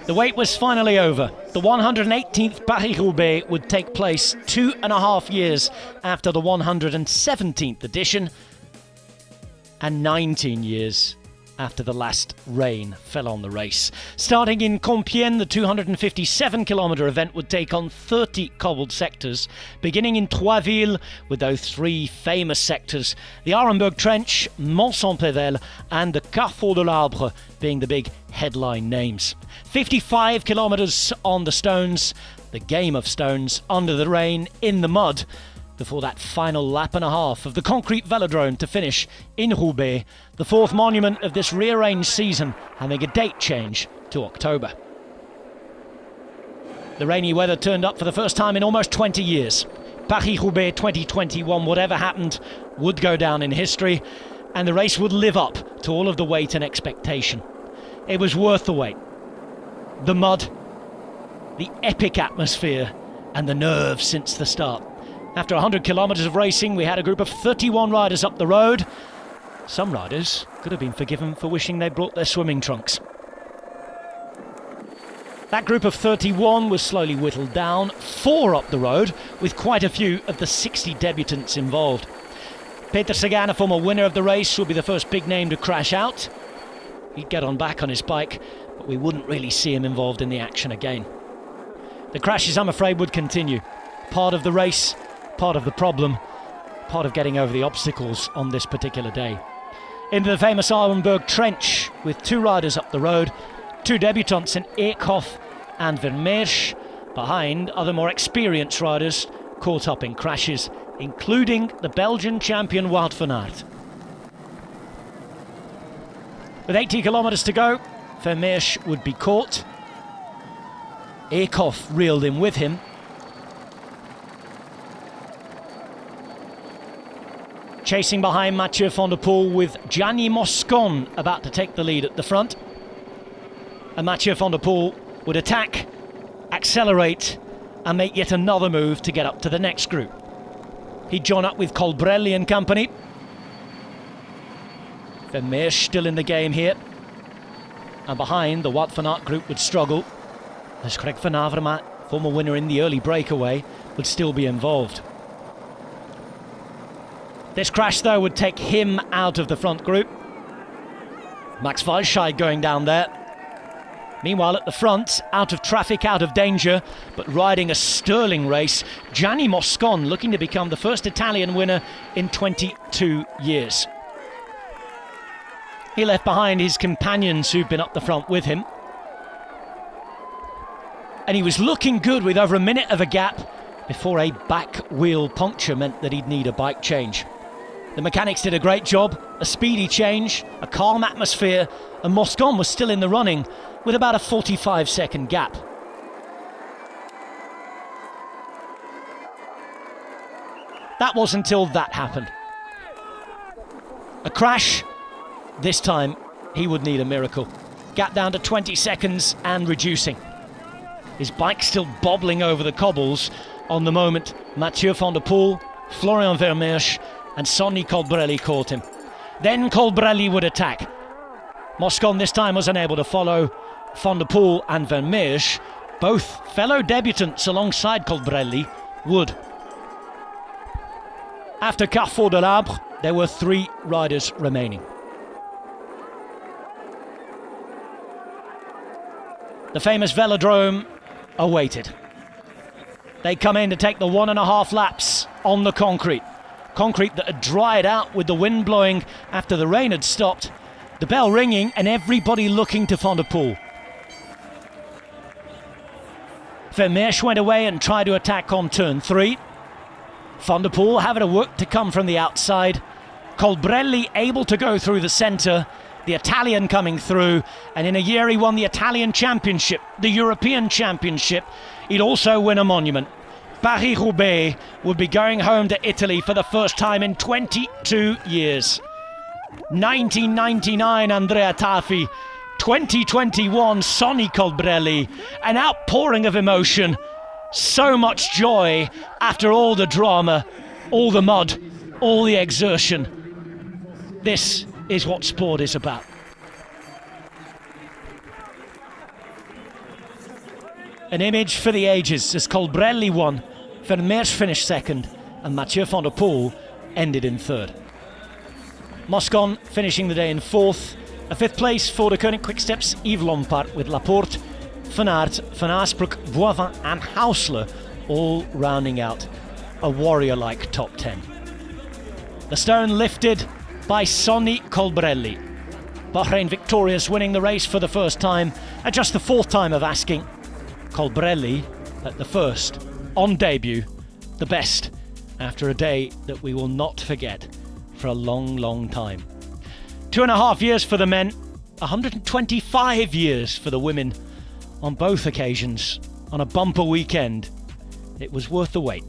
The wait was finally over. The 118th Paris-Roubaix would take place 2.5 years after the 117th edition and 19 years after the last rain fell on the race. Starting in Compiègne, the 257-kilometre event would take on 30 cobbled sectors, beginning in Troisville with those three famous sectors, the Arenberg Trench, Mont-Saint-Pével and the Carrefour de l'Arbre being the big headline names. 55 kilometres on the stones, the game of stones, under the rain, in the mud, before that final lap and a half of the concrete velodrome to finish in Roubaix, the fourth monument of this rearranged season, having a date change to October. The rainy weather turned up for the first time in almost 20 years. Paris-Roubaix 2021, whatever happened, would go down in history, and the race would live up to all of the wait and expectation. It was worth the wait. The mud, the epic atmosphere, and the nerves since the start. After 100 kilometres of racing, we had a group of 31 riders up the road. Some riders could have been forgiven for wishing they brought their swimming trunks. That group of 31 was slowly whittled down, 4 up the road, with quite a few of the 60 debutants involved. Peter Sagan, a former winner of the race, would be the first big name to crash out. He'd get on back on his bike, but we wouldn't really see him involved in the action again. The crashes, I'm afraid, would continue. Part of the race, part of the problem, part of getting over the obstacles on this particular day. Into the famous Arenberg Trench with 2 riders up the road, 2 debutants in Eekhoff and Vermeersch. Behind, other more experienced riders caught up in crashes, including the Belgian champion Wout van Aert. With 80 kilometres to go, Vermeersch would be caught. Eekhoff reeled in with him. Chasing behind Mathieu van der Poel with Gianni Moscon about to take the lead at the front. And Mathieu van der Poel would attack, accelerate and make yet another move to get up to the next group. He'd join up with Colbrelli and company. Vermeersch still in the game here. And behind, the Wout van Aert group would struggle, as Greg van Avermaet, former winner in the early breakaway, would still be involved. This crash, though, would take him out of the front group. Max Walscheid going down there. Meanwhile, at the front, out of traffic, out of danger, but riding a sterling race, Gianni Moscon looking to become the first Italian winner in 22 years. He left behind his companions who'd been up the front with him. And he was looking good with over a minute of a gap before a back wheel puncture meant that he'd need a bike change. The mechanics did a great job, a speedy change, a calm atmosphere, and Moscon was still in the running with about a 45-second gap. That was until that happened. A crash. This time he would need a miracle. Gap down to 20 seconds and reducing. His bike still bobbling over the cobbles. On the moment, Mathieu van der Poel, Florian Vermeersch and Sonny Colbrelli caught him. Then Colbrelli would attack. Moscon this time was unable to follow. Van der Poel and Vermeersch, both fellow debutants alongside Colbrelli, would. After Carrefour de l'Arbre, there were 3 riders remaining. The famous velodrome awaited. They come in to take the 1.5 laps on the concrete. Concrete that had dried out with the wind blowing after the rain had stopped. The bell ringing and everybody looking to Van der Poel. Vermeersch went away and tried to attack on turn 3. Van der Poel having to work to come from the outside. Colbrelli able to go through the centre. The Italian coming through, and in a year he won the Italian Championship, the European Championship. He'd also win a monument. Paris-Roubaix would be going home to Italy for the first time in 22 years. 1999 Andrea Tafi, 2021 Sonny Colbrelli, an outpouring of emotion, so much joy after all the drama, all the mud, all the exertion. This is what sport is about. An image for the ages as Colbrelli won, Vermeers finished second, and Mathieu van der Poel ended in third. Moscon finishing the day in fourth. A fifth place for the Koenig Quickstep's Yves Lompard with Laporte, Van Aert, Van Aasbroek, Boivin and Hausler all rounding out a warrior-like top 10. The stone lifted by Sonny Colbrelli. Bahrain victorious, winning the race for the first time, and just the fourth time of asking. Colbrelli at the first, on debut, the best, after a day that we will not forget for a long, long time. 2.5 years for the men, 125 years for the women on both occasions, on a bumper weekend. It was worth the wait.